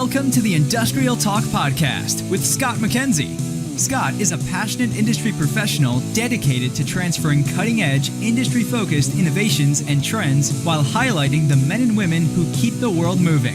Welcome to the Industrial Talk Podcast with Scott McKenzie. Scott is a passionate industry professional dedicated to transferring cutting-edge, industry-focused innovations and trends while highlighting the men and women who keep the world moving.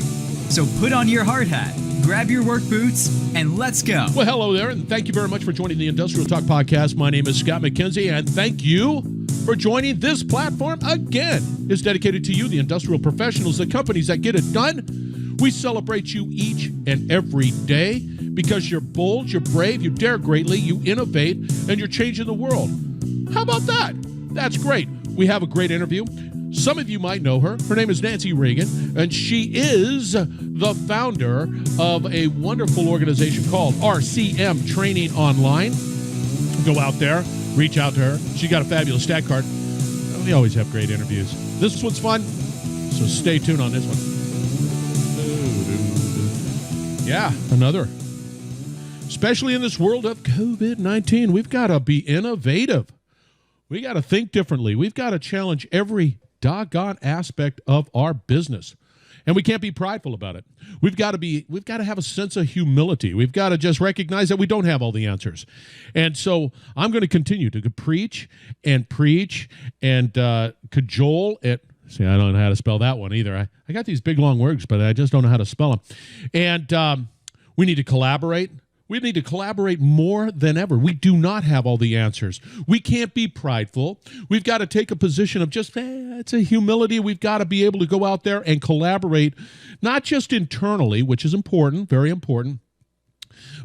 So put on your hard hat, grab your work boots, and let's go. Well, hello there, and thank you very much for joining the Industrial Talk Podcast. My name is Scott McKenzie, and thank you for joining this platform again. It's dedicated to you, the industrial professionals, the companies that get it done. We celebrate you each and every day because you're bold, you're brave, you dare greatly, you innovate, and you're changing the world. How about that? That's great. We have a great interview. Some of you might know her. Her name is Nancy Regan, and she is the founder of a wonderful organization called RCM Training Online. Go out there, reach out to her. She got a fabulous stat card. We always have great interviews. This one's fun, so stay tuned on this one. Yeah, another. Especially in this world of COVID-19, we've got to be innovative. We got to think differently. We've got to challenge every doggone aspect of our business. And we can't be prideful about it. We've got to have a sense of humility. We've got to just recognize that we don't have all the answers. And so I'm going to continue to preach and cajole at. See, I don't know how to spell that one either. I got these big, long words, but I just don't know how to spell them. And we need to collaborate. We need to collaborate more than ever. We do not have all the answers. We can't be prideful. We've got to take a position of just, it's a humility. We've got to be able to go out there and collaborate, not just internally, which is important, very important,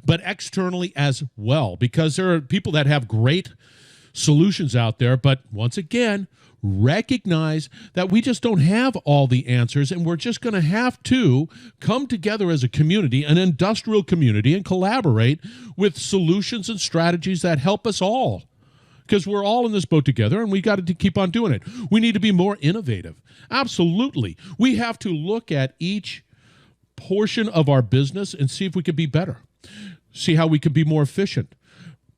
but externally as well, because there are people that have great solutions out there. But once again, recognize that we just don't have all the answers, and we're just going to have to come together as a community, an industrial community, and collaborate with solutions and strategies that help us all, because we're all in this boat together, and we got to keep on doing it. We need to be more innovative. Absolutely. We have to look at each portion of our business and see if we can be better, see how we can be more efficient.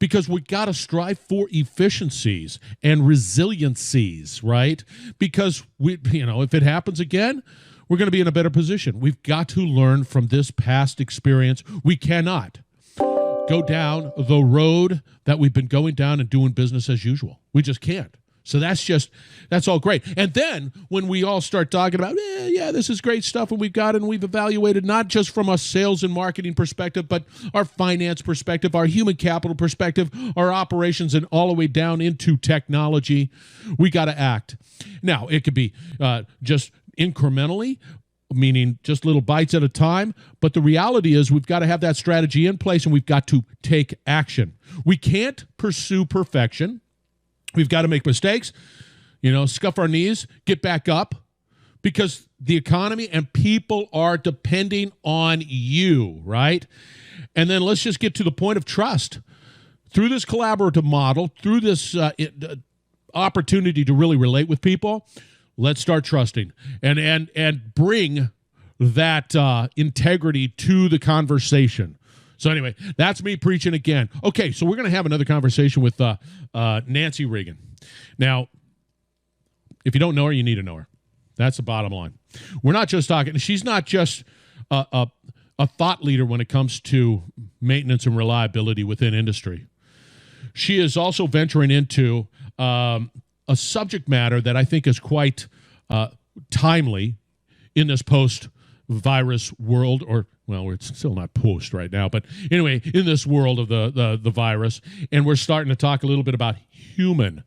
Because we got to strive for efficiencies and resiliencies, right? Because if it happens again, we're going to be in a better position. We've got to learn from this past experience. We cannot go down the road that we've been going down and doing business as usual. We just can't. So that's all great. And then when we all start talking about, this is great stuff, and we've evaluated not just from a sales and marketing perspective, but our finance perspective, our human capital perspective, our operations, and all the way down into technology, we got to act. Now, it could be just incrementally, meaning just little bites at a time, but the reality is we've got to have that strategy in place, and we've got to take action. We can't pursue perfection. We've got to make mistakes, scuff our knees, get back up, because the economy and people are depending on you, right? And then let's just get to the point of trust. Through this collaborative model, through this opportunity to really relate with people, let's start trusting and bring that integrity to the conversation. So anyway, that's me preaching again. Okay, so we're going to have another conversation with Nancy Regan. Now, if you don't know her, you need to know her. That's the bottom line. We're not just talking. She's not just a thought leader when it comes to maintenance and reliability within industry. She is also venturing into a subject matter that I think is quite timely in this post-virus world, it's still not post right now, but anyway, in this world of the virus, and we're starting to talk a little bit about human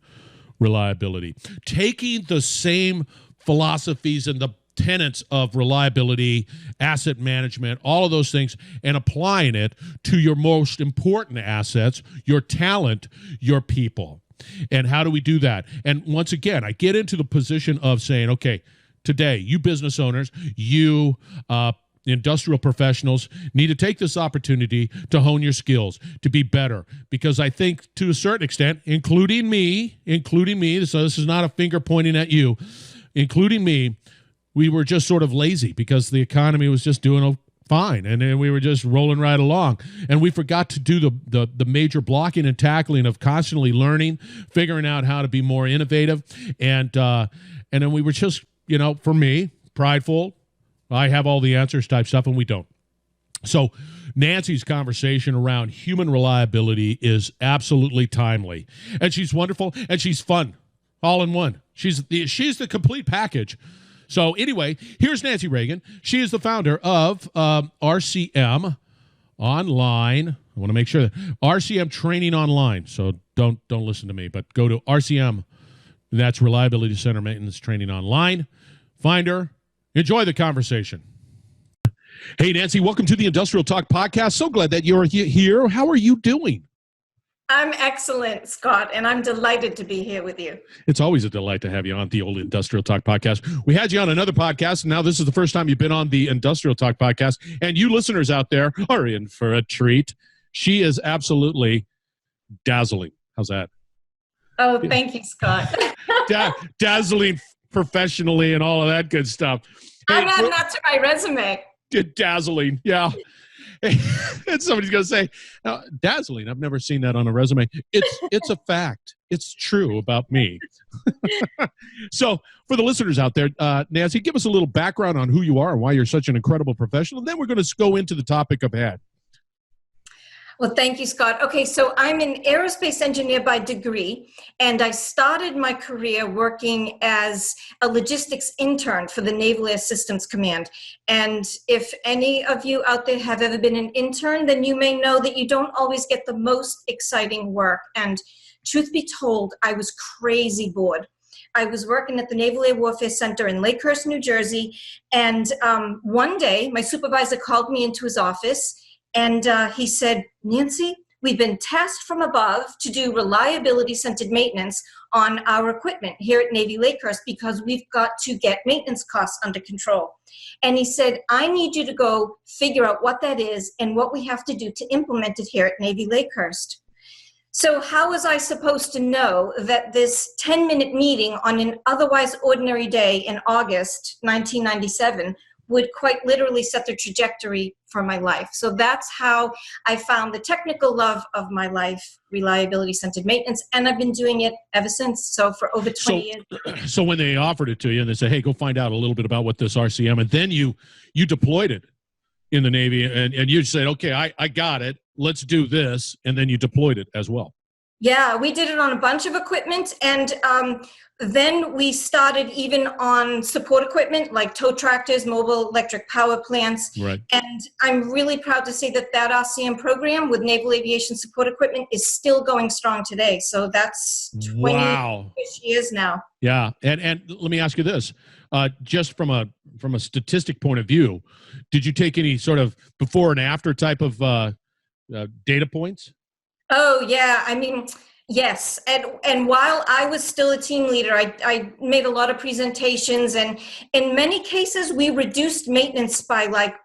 reliability, taking the same philosophies and the tenets of reliability, asset management, all of those things, and applying it to your most important assets, your talent, your people. And how do we do that? And once again, I get into the position of saying, okay, today, you business owners, you industrial professionals need to take this opportunity to hone your skills, to be better. Because I think to a certain extent, including me, so this is not a finger pointing at you, including me, we were just sort of lazy because the economy was just doing fine, and then we were just rolling right along. And we forgot to do the major blocking and tackling of constantly learning, figuring out how to be more innovative. And then we were just, for me, prideful, I have all the answers type stuff, and we don't. So Nancy's conversation around human reliability is absolutely timely, and she's wonderful, and she's fun, all in one. She's the complete package. So anyway, here's Nancy Regan. She is the founder of RCM Online. I want to make sure that RCM Training Online. So don't listen to me, but go to RCM. That's Reliability Center Maintenance Training Online. Find her. Enjoy the conversation. Hey, Nancy, welcome to the Industrial Talk Podcast. So glad that you're here. How are you doing? I'm excellent, Scott, and I'm delighted to be here with you. It's always a delight to have you on the old Industrial Talk Podcast. We had you on another podcast, and now this is the first time you've been on the Industrial Talk Podcast, and you listeners out there are in for a treat. She is absolutely dazzling. How's that? Oh, thank you, Scott. Dazzling professionally and all of that good stuff. I'm adding that to my resume. Dazzling, yeah. And somebody's going to say, dazzling. I've never seen that on a resume. It's a fact. It's true about me. So for the listeners out there, Nancy, give us a little background on who you are and why you're such an incredible professional. And then we're going to go into the topic of head. Well, thank you, Scott. Okay, so I'm an aerospace engineer by degree, and I started my career working as a logistics intern for the Naval Air Systems Command. And if any of you out there have ever been an intern, then you may know that you don't always get the most exciting work. And truth be told, I was crazy bored. I was working at the Naval Air Warfare Center in Lakehurst, New Jersey, and one day my supervisor called me into his office. And he said, Nancy, we've been tasked from above to do reliability-centered maintenance on our equipment here at Navy Lakehurst because we've got to get maintenance costs under control. And he said, I need you to go figure out what that is and what we have to do to implement it here at Navy Lakehurst. So how was I supposed to know that this 10-minute meeting on an otherwise ordinary day in August 1997 would quite literally set the trajectory for my life? So that's how I found the technical love of my life, reliability-centered maintenance, and I've been doing it ever since, so for over 20 years. So when they offered it to you and they said, hey, go find out a little bit about what this RCM, and then you deployed it in the Navy, and you said, okay, I got it, let's do this, and then you deployed it as well. Yeah, we did it on a bunch of equipment, and then we started even on support equipment like tow tractors, mobile electric power plants. Right. And I'm really proud to say that RCM program with Naval Aviation Support Equipment is still going strong today. So that's 20 years now. Yeah, and let me ask you this: just from a statistic point of view, did you take any sort of before and after type of data points? Oh, yeah. I mean, yes. And while I was still a team leader, I made a lot of presentations, and in many cases, we reduced maintenance by like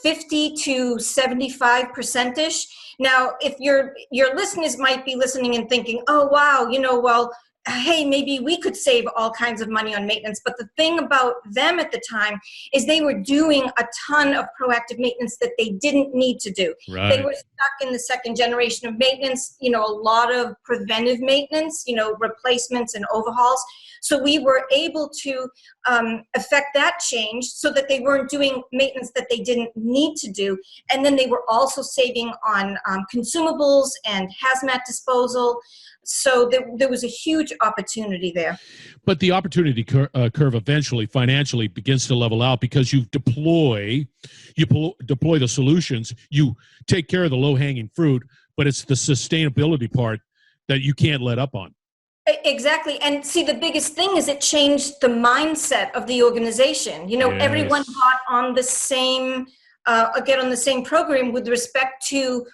50 to 75%-ish. Now, if your listeners might be listening and thinking, oh, wow, well, hey, maybe we could save all kinds of money on maintenance. But the thing about them at the time is they were doing a ton of proactive maintenance that they didn't need to do. Right. They were stuck in the second generation of maintenance, a lot of preventive maintenance, replacements and overhauls. So we were able to affect that change so that they weren't doing maintenance that they didn't need to do. And then they were also saving on consumables and hazmat disposal. So there was a huge opportunity there. But the opportunity curve eventually financially begins to level out because you deploy the solutions, you take care of the low-hanging fruit, but it's the sustainability part that you can't let up on. Exactly. And see, the biggest thing is it changed the mindset of the organization. Yes. Everyone got on the same program with respect to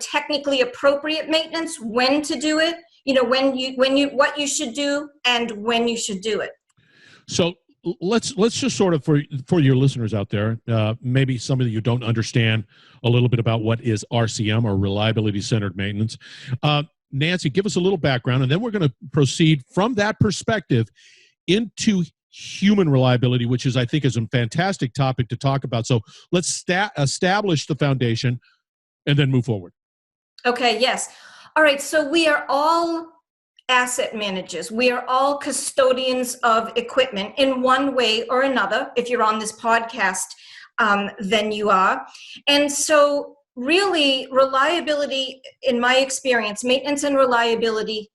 technically appropriate maintenance, when to do it, what you should do and when you should do it. So let's just sort of for your listeners out there, maybe some of you don't understand a little bit about what is RCM, or reliability centered maintenance. Nancy, give us a little background, and then we're going to proceed from that perspective into human reliability, which I think is a fantastic topic to talk about. So let's establish the foundation and then move forward. Okay, yes. All right, so we are all asset managers. We are all custodians of equipment in one way or another. If you're on this podcast, than you are. And so really reliability, in my experience, maintenance and reliability,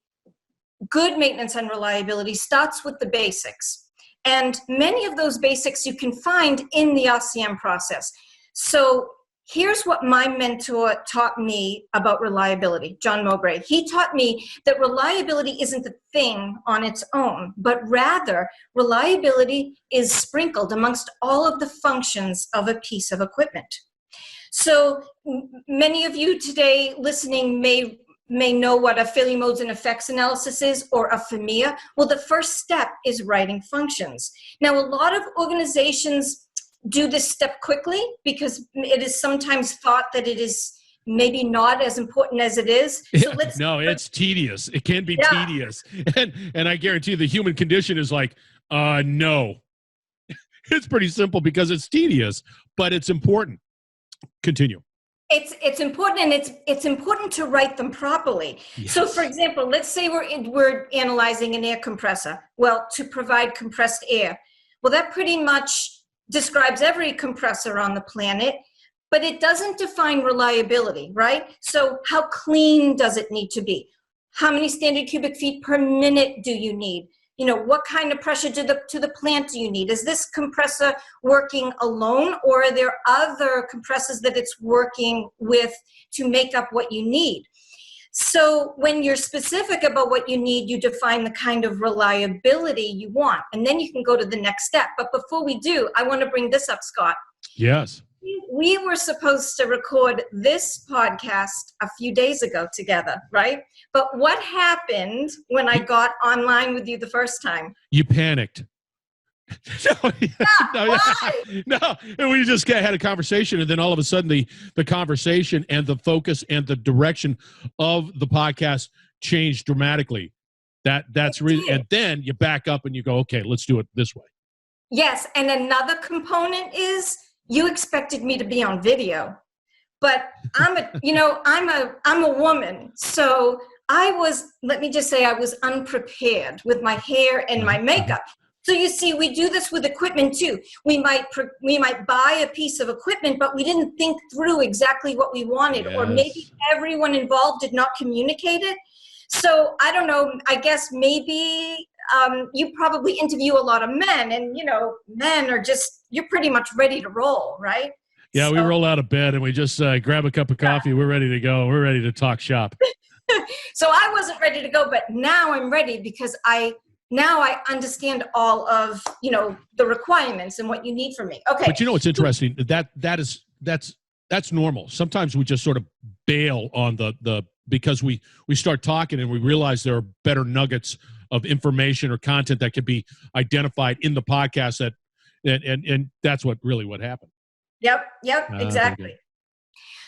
good maintenance and reliability starts with the basics. And many of those basics you can find in the RCM process. So here's what my mentor taught me about reliability, John Mowbray. He taught me that reliability isn't a thing on its own, but rather reliability is sprinkled amongst all of the functions of a piece of equipment. So many of you today listening may know what a failure modes and effects analysis is, or a FMEA. Well, the first step is writing functions. Now, a lot of organizations do this step quickly because it is sometimes thought that it is maybe not as important as it is. So it's tedious. It can be tedious. And I guarantee you the human condition is like, no. It's pretty simple because it's tedious, but it's important. Continue. It's important, and it's important to write them properly. Yes. So, for example, let's say we're analyzing an air compressor. Well, to provide compressed air. Well, that pretty much describes every compressor on the planet, but it doesn't define reliability, right? So, how clean does it need to be? How many standard cubic feet per minute do you need? You know, what kind of pressure to the plant do you need? Is this compressor working alone, or are there other compressors that it's working with to make up what you need? So when you're specific about what you need, you define the kind of reliability you want, and then you can go to the next step. But before we do, I want to bring this up, Scott. Yes. We were supposed to record this podcast a few days ago together, right? But what happened when I got online with you the first time? You panicked. No. And we just had a conversation, and then all of a sudden the conversation and the focus and the direction of the podcast changed dramatically. That's really, and then you back up and you go, okay, let's do it this way. Yes, and another component is you expected me to be on video, but I'm a woman, so let me just say I was unprepared with my hair and my makeup. So you see, we do this with equipment too. We might buy a piece of equipment, but we didn't think through exactly what we wanted, or maybe everyone involved did not communicate it. So I don't know, I guess maybe you probably interview a lot of men, and men are you're pretty much ready to roll, right? Yeah, so we roll out of bed and we just grab a cup of coffee. We're ready to go. We're ready to talk shop. So I wasn't ready to go, but now I'm ready because I understand all of, the requirements and what you need from me. Okay. But what's interesting? That's normal. Sometimes we just sort of bail on the because we start talking and we realize there are better nuggets of information or content that could be identified in the podcast and that's what happened. Yep, exactly.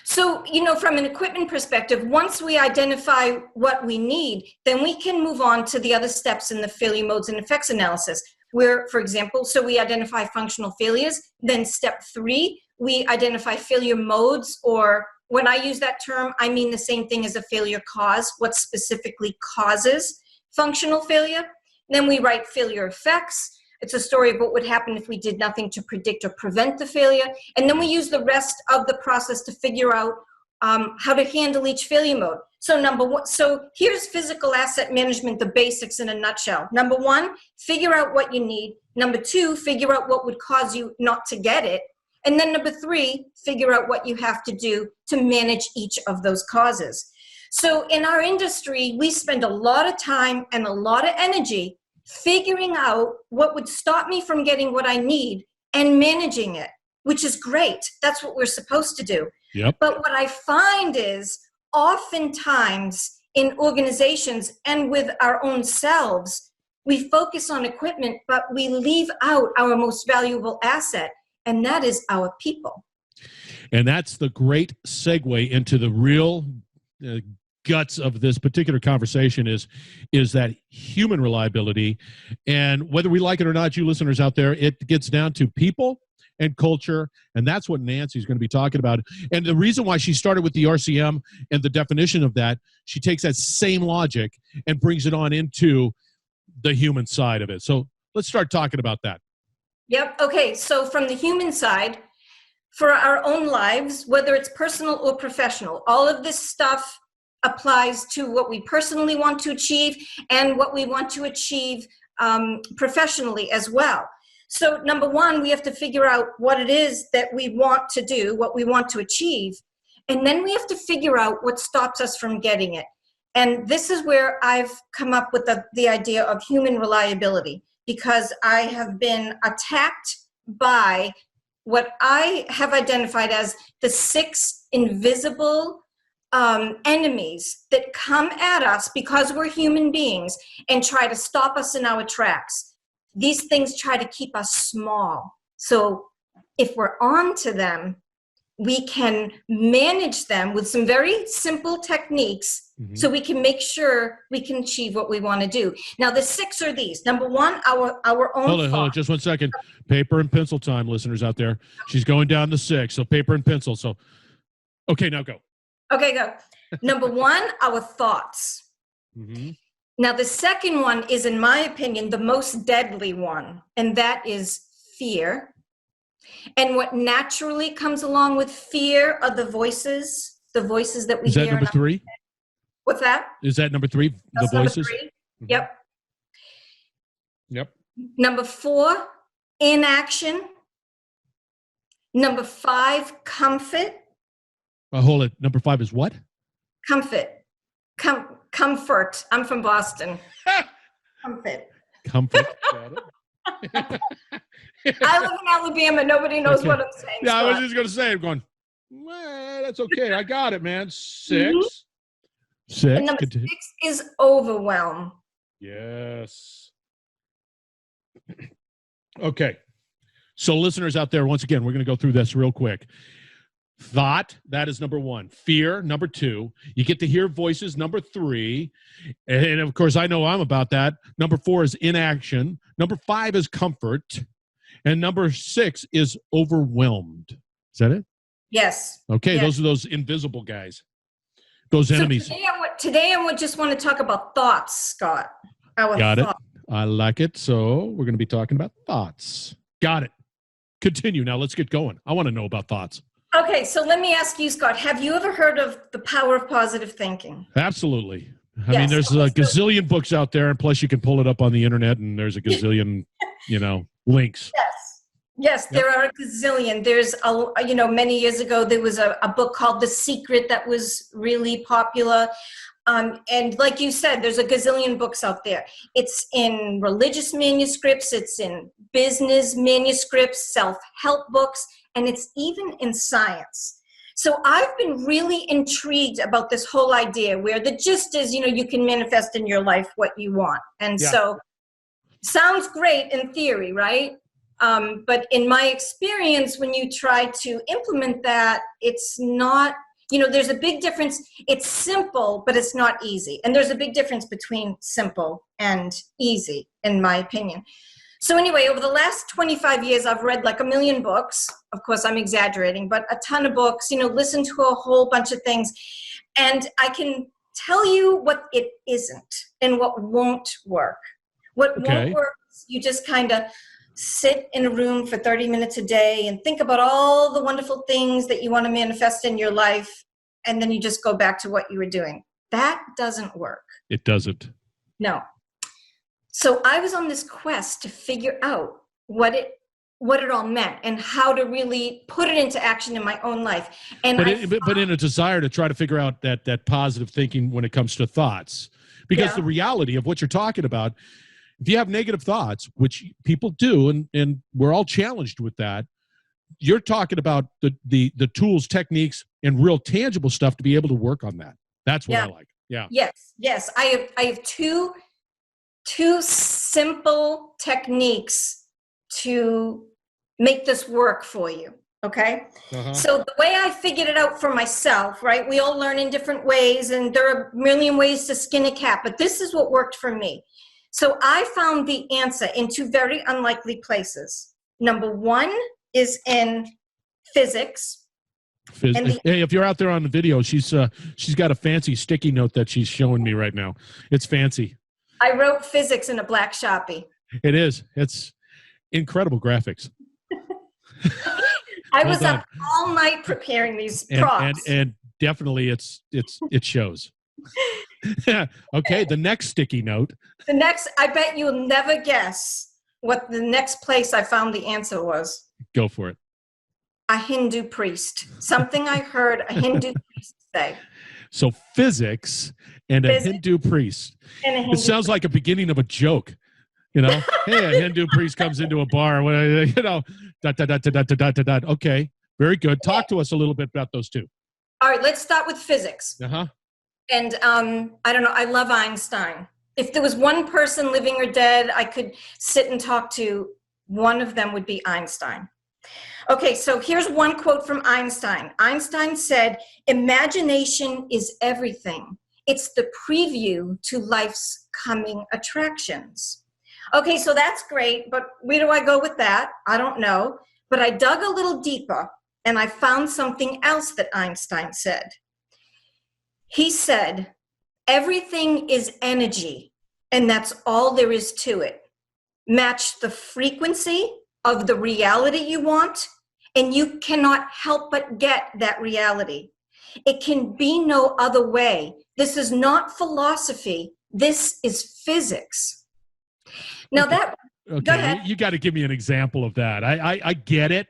So, from an equipment perspective, once we identify what we need, then we can move on to the other steps in the failure modes and effects analysis, where, for example, so we identify functional failures. Then step 3, we identify failure modes, or when I use that term, I mean the same thing as a failure cause, what specifically causes functional failure. Then we write failure effects. It's a story of what would happen if we did nothing to predict or prevent the failure. And then we use the rest of the process to figure out how to handle each failure mode. So number one, so here's physical asset management, the basics in a nutshell. Number 1, figure out what you need. Number 2, figure out what would cause you not to get it. And then number 3, figure out what you have to do to manage each of those causes. So in our industry, we spend a lot of time and a lot of energy figuring out what would stop me from getting what I need and managing it, which is great. That's what we're supposed to do. Yep. But what I find is oftentimes in organizations and with our own selves, we focus on equipment, but we leave out our most valuable asset, and that is our people. And that's the great segue into the real guts of this particular conversation is that human reliability. And whether we like it or not, you listeners out there, it gets down to people and culture, and that's what Nancy's going to be talking about. And the reason why she started with the RCM and the definition of that, she takes that same logic and brings it on into the human side of it. So let's start talking about that. Yep. Okay. So from the human side, for our own lives, whether it's personal or professional. All of this stuff applies to what we personally want to achieve and what we want to achieve professionally as well. So number one, we have to figure out what it is that we want to do, what we want to achieve. And then we have to figure out what stops us from getting it. And this is where I've come up with the idea of human reliability, because I have been attacked by what I have identified as the 6 invisible enemies that come at us because we're human beings and try to stop us in our tracks. These things try to keep us small. So if we're on to them, we can manage them with some very simple techniques, so we can make sure we can achieve what we want to do. Now, the 6 are these. Number one, our own Hold on, just 1 second. Paper and pencil time, listeners out there. She's going down to 6, so paper and pencil. So, okay, now go. Okay, go. Number one, our thoughts. Now, the second one is, in my opinion, the most deadly one, and that is fear. And what naturally comes along with fear are the voices that we hear. Is that number 3? What's that? Is that number 3, That's the voices? Number 3. Yep. Yep. Number 4, inaction. Number 5, comfort. Hold it. Number 5 is what? Comfort. Comfort. I'm from Boston. Comfort. Comfort. I live in Alabama. Nobody knows what I'm saying. Yeah, Scott. I was just going to say, I'm going, well, that's okay. I got it, man. 6. 6. And number 6 is overwhelm. Yes. Okay. So listeners out there, once again, we're going to go through this real quick. Thought, that is number 1. Fear, number 2. You get to hear voices, number 3. And of course, I know I'm about that. Number 4 is inaction. Number 5 is comfort. And number 6 is overwhelmed. Is that it? Yes. Okay, yes. Those are those invisible guys. Those enemies. Today I just want to talk about thoughts, Scott. Got it. I like it. So we're going to be talking about thoughts. Got it. Continue. Now let's get going. I want to know about thoughts. Okay, so let me ask you, Scott, have you ever heard of the power of positive thinking? Absolutely. I mean, there's a gazillion books out there, and plus you can pull it up on the internet, and there's a gazillion, links. Yes, there are a gazillion. There's, many years ago, there was a book called The Secret that was really popular. And like you said, there's a gazillion books out there. It's in religious manuscripts, it's in business manuscripts, self-help books, and it's even in science. So I've been really intrigued about this whole idea where the gist is, you can manifest in your life what you want. And so sounds great in theory, right? But in my experience, when you try to implement that, it's not, there's a big difference. It's simple, but it's not easy. And there's a big difference between simple and easy, in my opinion. So anyway, over the last 25 years, I've read like 1 million books. Of course, I'm exaggerating, but a ton of books, listened to a whole bunch of things. And I can tell you what it isn't and what won't work. What won't work is you just kind of sit in a room for 30 minutes a day and think about all the wonderful things that you want to manifest in your life, and then you just go back to what you were doing. That doesn't work. It doesn't. No. So I was on this quest to figure out what it all meant and how to really put it into action in my own life. And but in a desire to try to figure out that positive thinking when it comes to thoughts, because the reality of what you're talking about, if you have negative thoughts, which people do, and we're all challenged with that, you're talking about the tools, techniques, and real tangible stuff to be able to work on that. That's what I like. Yeah. Yes. I have two simple techniques to make this work for you. Okay. So the way I figured it out for myself, right? We all learn in different ways, and there are a million ways to skin a cat, but this is what worked for me. So I found the answer in 2 very unlikely places. Number 1 is in physics. Hey, if you're out there on the video, she's got a fancy sticky note that she's showing me right now. It's fancy. I wrote physics in a black Sharpie. It is. It's incredible graphics. I Well was done. up all night preparing these And props. and definitely it shows. Okay, the next sticky note. The next, I bet you'll never guess what the next place I found the answer was. Go for it. A Hindu priest. Something I heard a Hindu priest say. So physics and a Physics Hindu priest. And a It Hindu sounds like a beginning of a joke. You know, hey, a Hindu priest comes into a bar. You know, dot, dot, dot, dot, dot, dot, dot. Okay, very good. Talk to us a little bit about those two. All right, let's start with physics. Uh-huh. And I don't know, I love Einstein. If there was one person living or dead I could sit and talk to, one of them would be Einstein. Okay, so here's one quote from Einstein. Einstein said, "Imagination is everything. It's the preview to life's coming attractions." Okay, so that's great, but where do I go with that? I don't know. But I dug a little deeper and I found something else that Einstein said. He said, "Everything is energy, and that's all there is to it. Match the frequency of the reality you want, and you cannot help but get that reality. It can be no other way. This is not philosophy. This is physics." Now that, Okay, go ahead. you got to give me an example of that. I get it.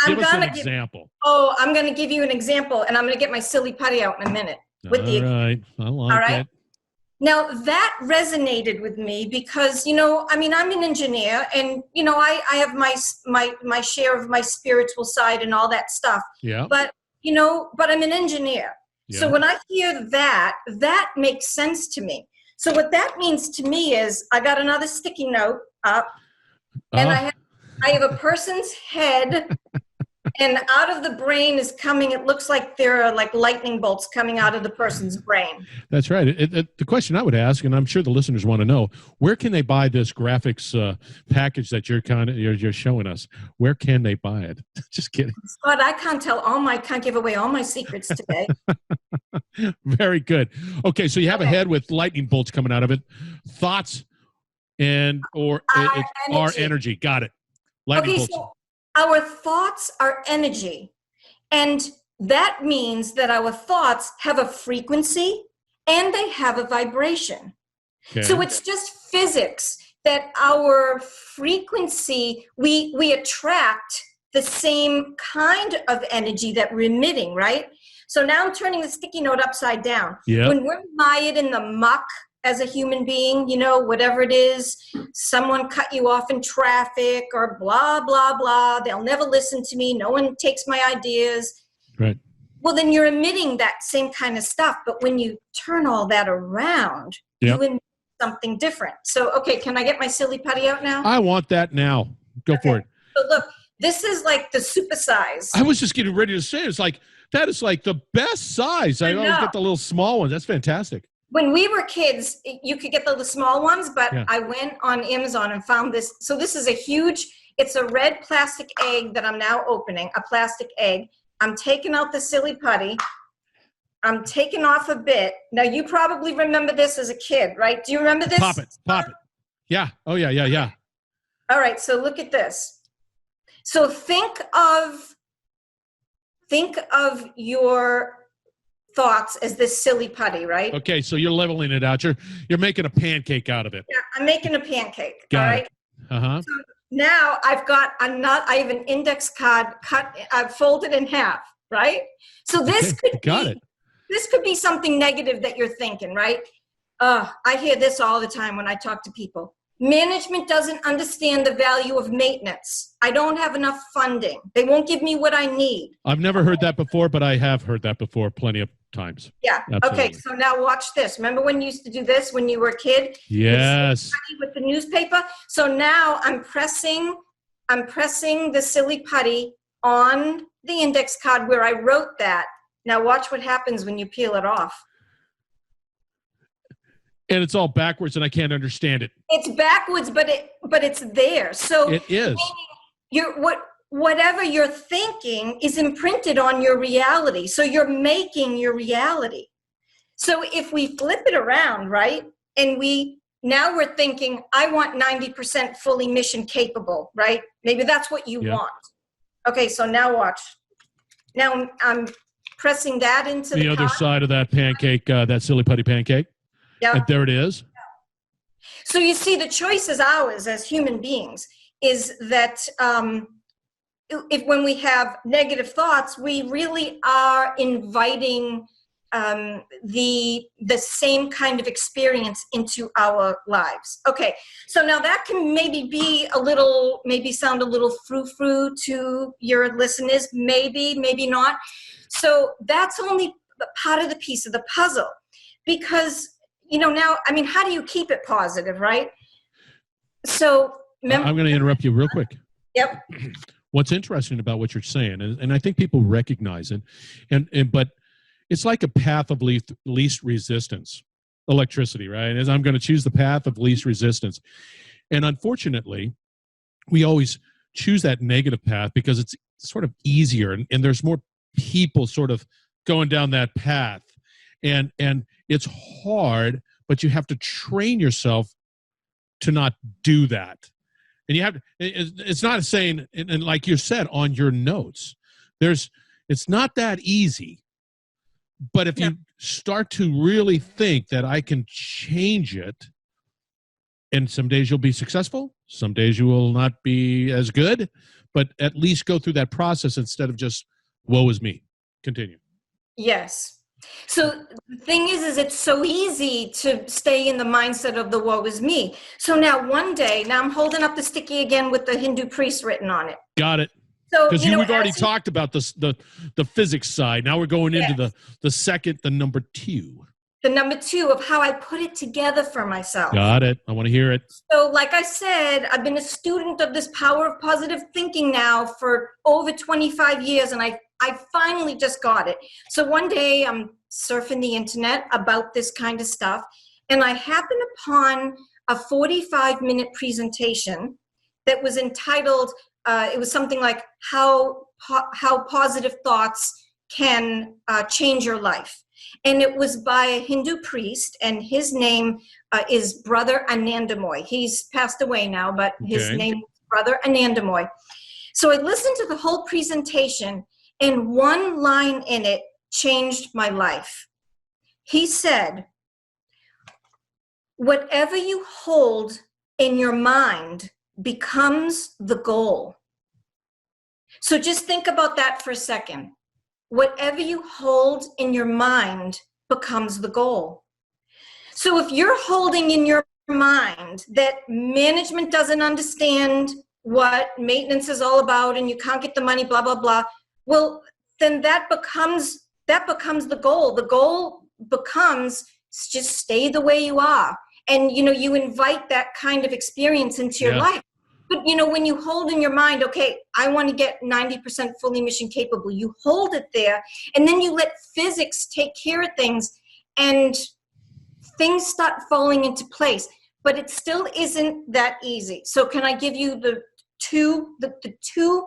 Give us an example. I'm going to give you an example, and I'm going to get my silly putty out in a minute. All right, I like it. Now that resonated with me because, you know, I mean, I'm an engineer and, you know, I have my share of my spiritual side and all that stuff. Yeah. But, you know, but I'm an engineer. Yeah. So when I hear that, that makes sense to me. So what that means to me is I got another sticky note up and I have a person's head and out of the brain is coming, it looks like there are like lightning bolts coming out of the person's brain. That's right. The question I would ask, and I'm sure the listeners want to know, where can they buy this graphics package that you're showing us? Where can they buy it? Just kidding. Scott, I can't give away all my secrets today. Very good. Okay, so you have a head with lightning bolts coming out of it. Thoughts and or our energy. Got it. Lightning bolts. So our thoughts are energy, and that means that our thoughts have a frequency and they have a vibration. Okay. So it's just physics that our frequency, we attract the same kind of energy that we're emitting, right? So now I'm turning the sticky note upside down. Yep. When we're mired in the muck as a human being, you know, whatever it is, someone cut you off in traffic or blah, blah, blah. They'll never listen to me. No one takes my ideas. Right. Well, then you're emitting that same kind of stuff. But when you turn all that around, you emit something different. So, okay, can I get my silly putty out now? I want that now. Go for it. So look, this is like the super size. I was just getting ready to say, it's like, that is like the best size. I always get the little small ones. That's fantastic. When we were kids, you could get the small ones, but I went on Amazon and found this. So this is it's a red plastic egg that I'm now opening, a plastic egg. I'm taking out the silly putty. I'm taking off a bit. Now, you probably remember this as a kid, right? Do you remember this? Pop it. Yeah. Oh, yeah. All right, so look at this. So think of your thoughts as this silly putty, right? Okay, so you're leveling it out. You're making a pancake out of it. Yeah, I'm making a pancake. Got all it. Right? Uh-huh. So now I have an index card I've folded in half, right? So this this could be something negative that you're thinking, right? I hear this all the time when I talk to people. Management doesn't understand the value of maintenance. I don't have enough funding. They won't give me what I need. I've never heard that before, but I have heard that before plenty of times. Yeah. Absolutely. Okay, so now watch this. Remember when you used to do this when you were a kid? Yes. With the newspaper. So now I'm pressing the silly putty on the index card where I wrote that. Now watch what happens when you peel it off. And it's all backwards, and I can't understand it. It's backwards, but it's there. So it is. Whatever you're thinking is imprinted on your reality. So you're making your reality. So if we flip it around, right, and now we're thinking, I want 90% fully mission capable, right? Maybe that's what you want. Okay, so now watch. Now I'm pressing that into the other side of that pancake, that silly putty pancake. Yeah. And there it is. So you see, the choice is ours as human beings. Is that if when we have negative thoughts, we really are inviting the same kind of experience into our lives. Okay, so now that can maybe sound a little frou-frou to your listeners, maybe not. So that's only part of the piece of the puzzle, because now, I mean, how do you keep it positive, right? So I'm going to interrupt you real quick. Yep. What's interesting about what you're saying, and I think people recognize it, but it's like a path of least resistance, electricity, right? As I'm going to choose the path of least resistance. And unfortunately, we always choose that negative path because it's sort of easier, and there's more people sort of going down that path. And it's hard, but you have to train yourself to not do that. And you have to, it's not saying, and like you said on your notes, it's not that easy. But if you start to really think that I can change it, and some days you'll be successful, some days you will not be as good, but at least go through that process instead of just, woe is me. Continue. Yes. So the thing is it's so easy to stay in the mindset of the woe is me. So now one day, now I'm holding up the sticky again with the Hindu priest written on it. Got it. So, because we've already talked about the physics side. Now we're going into the number two. The number two of how I put it together for myself. Got it. I want to hear it. So like I said, I've been a student of this power of positive thinking now for over 25 years, and I finally just got it. So one day I'm surfing the internet about this kind of stuff, and I happened upon a 45-minute presentation that was entitled, it was something like how positive thoughts can change your life. And it was by a Hindu priest, and his name is Brother Anandamoy. He's passed away now, but his name is Brother Anandamoy. So I listened to the whole presentation, and one line in it changed my life. He said, whatever you hold in your mind becomes the goal. So just think about that for a second. Whatever you hold in your mind becomes the goal. So if you're holding in your mind that management doesn't understand what maintenance is all about and you can't get the money, blah, blah, blah, well, then that becomes the goal. The goal becomes just stay the way you are. And, you invite that kind of experience into your life. But, when you hold in your mind, okay, I want to get 90% fully mission capable, you hold it there, and then you let physics take care of things, and things start falling into place. But it still isn't that easy. So can I give you the two,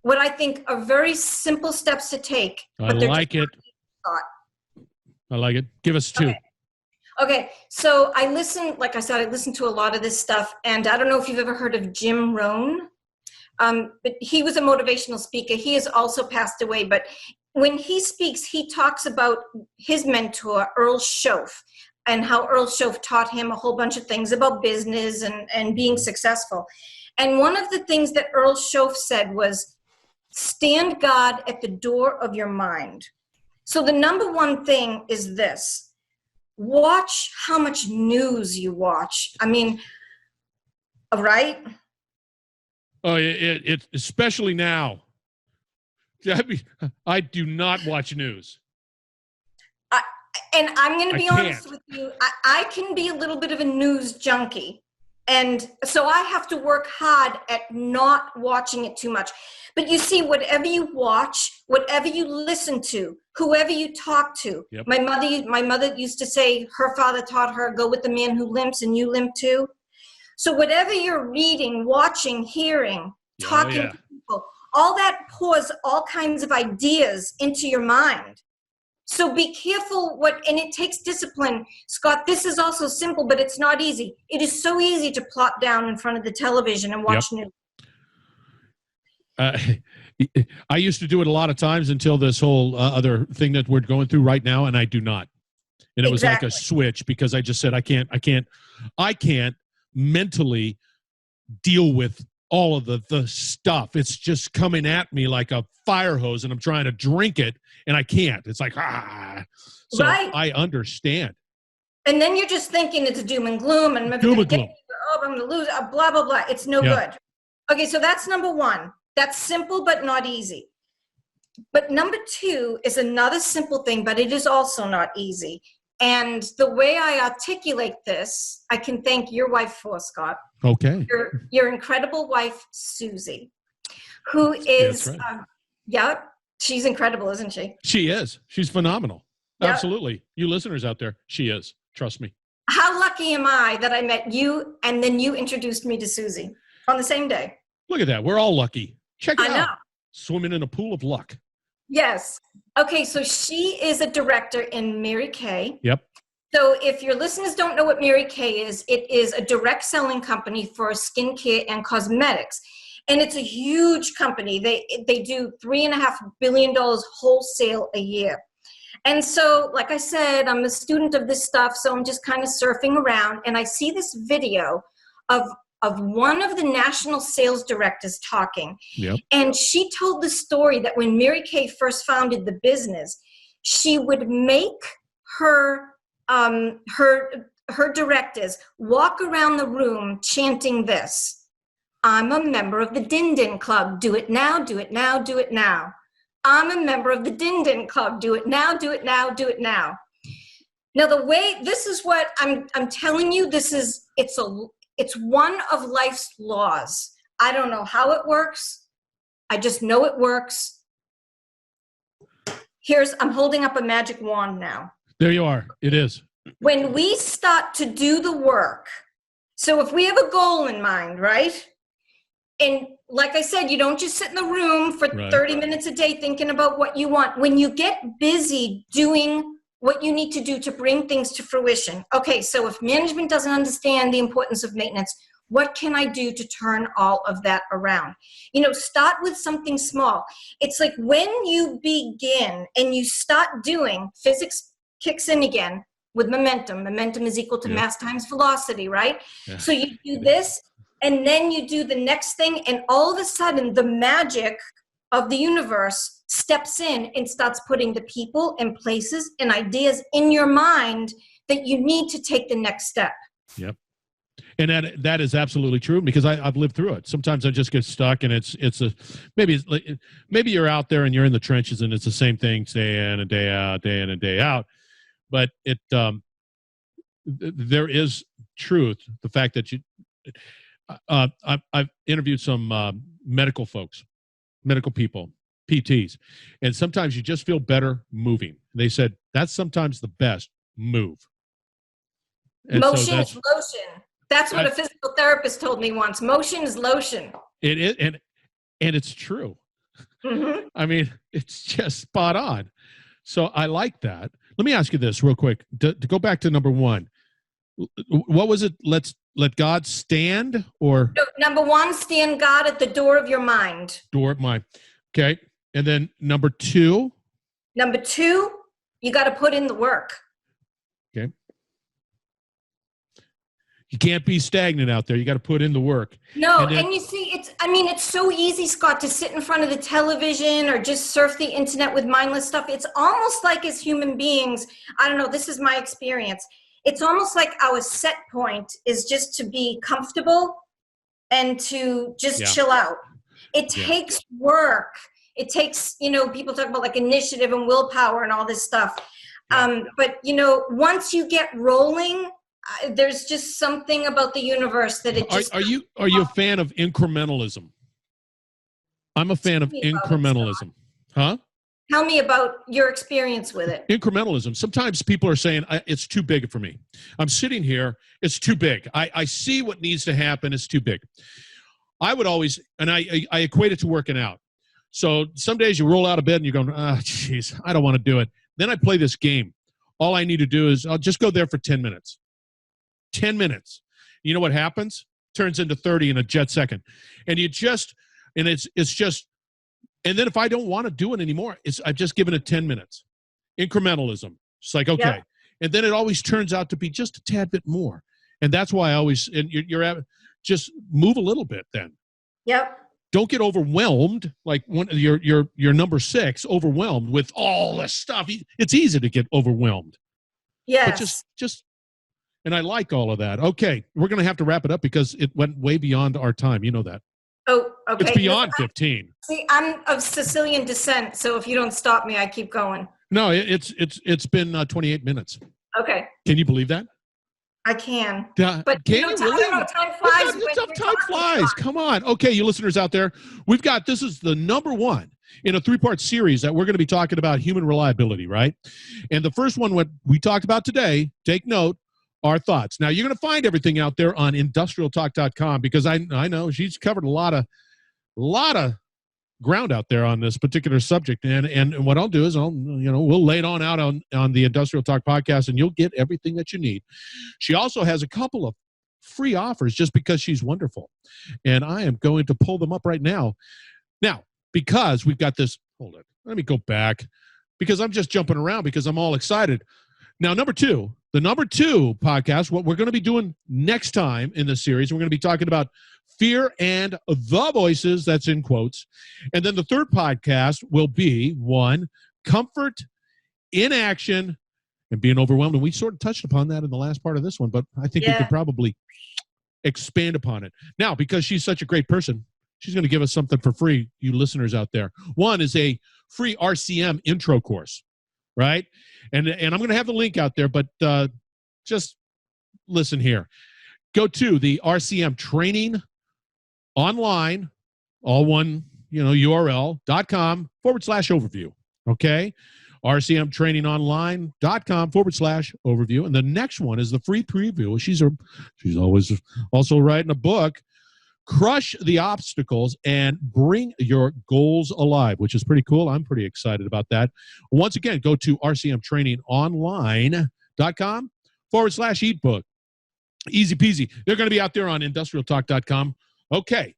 what I think are very simple steps to take? I like it. I like it. Give us two. Okay, so I listen to a lot of this stuff, and I don't know if you've ever heard of Jim Rohn, but he was a motivational speaker. He has also passed away, but when he speaks, he talks about his mentor, Earl Shoaff, and how Earl Shoaff taught him a whole bunch of things about business and being successful. And one of the things that Earl Shoaff said was, stand guard at the door of your mind. So the number one thing is this. Watch how much news you watch. I mean, right? Oh, it especially now. I do not watch news. And I'm going to be honest with you. I can be a little bit of a news junkie. And so I have to work hard at not watching it too much. But you see, whatever you watch, whatever you listen to, whoever you talk to. Yep. My mother used to say her father taught her, go with the man who limps and you limp too. So whatever you're reading, watching, hearing, talking to people, all that pours all kinds of ideas into your mind. So be careful and it takes discipline. Scott, this is also simple, but it's not easy. It is so easy to plop down in front of the television and watch news. I used to do it a lot of times until this whole other thing that we're going through right now, and I do not. And it was like a switch because I just said I can't mentally deal with all of the stuff. It's just coming at me like a fire hose, and I'm trying to drink it, and I can't. It's like So right. I understand. And then you're just thinking it's doom and gloom, and I'm going to lose, blah, blah, blah. It's no good. Okay, so that's number one. That's simple but not easy. But number two is another simple thing, but it is also not easy. And the way I articulate this, I can thank your wife for, Scott. Okay. Your incredible wife, Susie, who is, that's right. She's incredible, isn't she? She is. She's phenomenal. Yep. Absolutely. You listeners out there, she is. Trust me. How lucky am I that I met you and then you introduced me to Susie on the same day? Look at that. We're all lucky. Check it out. I know. Swimming in a pool of luck. Yes. Okay, so she is a director in Mary Kay. Yep. So if your listeners don't know what Mary Kay is, it is a direct selling company for skincare and cosmetics. And it's a huge company. They do $3.5 billion wholesale a year. And so, like I said, I'm a student of this stuff, so I'm just kind of surfing around, and I see this video of one of the national sales directors talking. Yep. And she told the story that when Mary Kay first founded the business, she would make her directors walk around the room chanting this: I'm a member of the Din Din Club. Do it now, do it now, do it now. I'm a member of the Din Din Club. Do it now, do it now, do it now. Now, this is what I'm telling you, it's one of life's laws. I don't know how it works. I just know it works. I'm holding up a magic wand now. There you are. It is. When we start to do the work, so if we have a goal in mind, right? And like I said, you don't just sit in the room for 30 minutes a day thinking about what you want. When you get busy doing what you need to do to bring things to fruition. Okay, so if management doesn't understand the importance of maintenance, what can I do to turn all of that around? Start with something small. It's like when you begin and you start doing, physics kicks in again with momentum. Momentum is equal to mass times velocity, right? Yeah. So you do this, and then you do the next thing, and all of a sudden the magic of the universe steps in and starts putting the people and places and ideas in your mind that you need to take the next step. Yep. And that is absolutely true, because I've lived through it. Sometimes I just get stuck, and maybe you're out there and you're in the trenches, and it's the same thing day in and day out, day in and day out. But there is truth. The fact that I've interviewed some medical folks, medical people, PTs, and sometimes you just feel better moving. They said that's sometimes the best move. And motion is lotion. That's what a physical therapist told me once. Motion is lotion. It is, and it's true. Mm-hmm. I mean, it's just spot on. So I like that. Let me ask you this real quick to go back to number one. What was it? Let God stand, or number one, stand God at the door of your mind. Door of mind. Okay. And then number two. Number two, you got to put in the work. Okay. You can't be stagnant out there. You got to put in the work. No, and you see, it's so easy, Scott, to sit in front of the television or just surf the internet with mindless stuff. It's almost like as human beings, I don't know, this is my experience. It's almost like our set point is just to be comfortable and to just chill out. It takes work. It takes, people talk about like initiative and willpower and all this stuff. But, once you get rolling, there's just something about the universe that it just... Are you a fan of incrementalism? I'm a fan of incrementalism. Huh? Tell me about your experience with it. Incrementalism. Sometimes people are saying, it's too big for me. I'm sitting here, it's too big. I see what needs to happen, it's too big. I would always, and I equate it to working out. So some days you roll out of bed and you're going, geez, I don't want to do it. Then I play this game. All I need to do is I'll just go there for 10 minutes. 10 minutes. You know what happens? Turns into 30 in a jet second. And it's just And then if I don't want to do it anymore, I've just given it 10 minutes. Incrementalism. It's like, okay. Yep. And then it always turns out to be just a tad bit more. And that's why I always, and just move a little bit then. Yep. Don't get overwhelmed, like your number 6, overwhelmed with all this stuff. It's easy to get overwhelmed. Yes. But just, and I like all of that. Okay, we're going to have to wrap it up because it went way beyond our time. You know that. Oh, okay. It's beyond 15. See, I'm of Sicilian descent, so if you don't stop me, I keep going. No, it's been 28 minutes. Okay. Can you believe that? I can. But can you really? Time flies. Time flies. Come on. Okay, you listeners out there, this is the number 1 in a 3-part series that we're going to be talking about human reliability, right? And the first one, what we talked about today, take note, our thoughts. Now, you're going to find everything out there on industrialtalk.com because I know she's covered a lot of ground out there on this particular subject. And what I'll do is we'll lay it on out on the Industrial Talk podcast, and you'll get everything that you need. She also has a couple of free offers just because she's wonderful. And I am going to pull them up right now. Now, because we've got this, hold it, let me go back because I'm just jumping around because I'm all excited. Now, the number 2 podcast, what we're going to be doing next time in this series, we're going to be talking about fear and the voices, that's in quotes. And then the third podcast will be 1, comfort in action and being overwhelmed. And we sort of touched upon that in the last part of this one, but I think we could probably expand upon it. Now, because she's such a great person, she's going to give us something for free, you listeners out there. 1 is a free RCM intro course, right? And I'm going to have the link out there, but just listen here. Go to the RCM Training Online, all one, URL.com/overview. Okay? RCMtrainingonline.com/overview. And the next one is the free preview. She's always also writing a book, Crush the Obstacles and Bring Your Goals Alive, which is pretty cool. I'm pretty excited about that. Once again, go to rcmtrainingonline.com/ebook. Easy peasy. They're going to be out there on industrialtalk.com. Okay.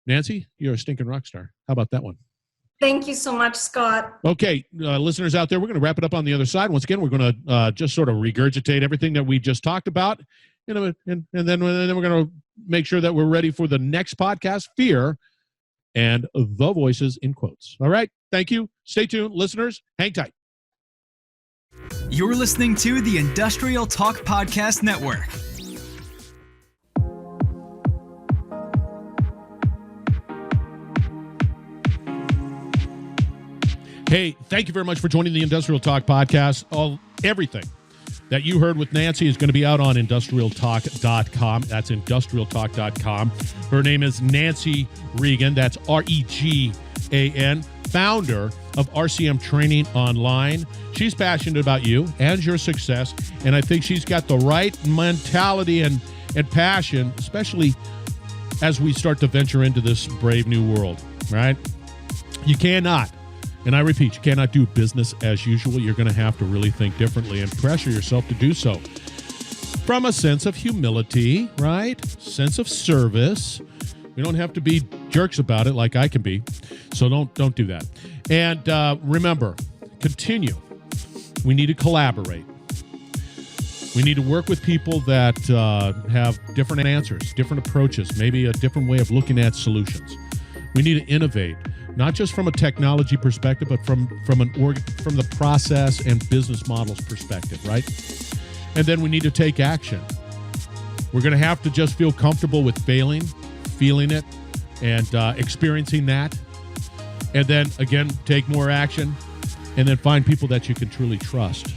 Nancy, you're a stinking rock star. How about that one? Thank you so much, Scott. Okay, listeners out there, we're going to wrap it up on the other side. Once again, we're going to just sort of regurgitate everything that we just talked about. And then we're going to make sure that we're ready for the next podcast, Fear and the Voices in quotes. All right. Thank you. Stay tuned. Listeners, hang tight. You're listening to the Industrial Talk Podcast Network. Hey, thank you very much for joining the Industrial Talk Podcast. Everything that you heard with Nancy is going to be out on industrialtalk.com. That's industrialtalk.com. Her name is Nancy Regan. That's Regan, founder of RCM Training Online. She's passionate about you and your success, and I think she's got the right mentality and passion, especially as we start to venture into this brave new world, right? You cannot, and I repeat, you cannot do business as usual. You're going to have to really think differently and pressure yourself to do so. From a sense of humility, right? Sense of service. We don't have to be jerks about it like I can be. So don't do that. And remember, continue. We need to collaborate. We need to work with people that have different answers, different approaches, maybe a different way of looking at solutions. We need to innovate, not just from a technology perspective, but from the process and business models perspective, right? And then we need to take action. We're going to have to just feel comfortable with failing, feeling it, and experiencing that. And then, again, take more action, and then find people that you can truly trust.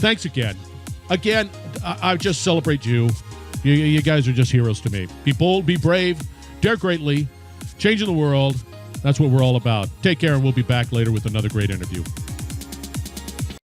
Thanks again. Again, I just celebrate you. You guys are just heroes to me. Be bold, be brave, dare greatly, changing the world. That's what we're all about. Take care, and we'll be back later with another great interview.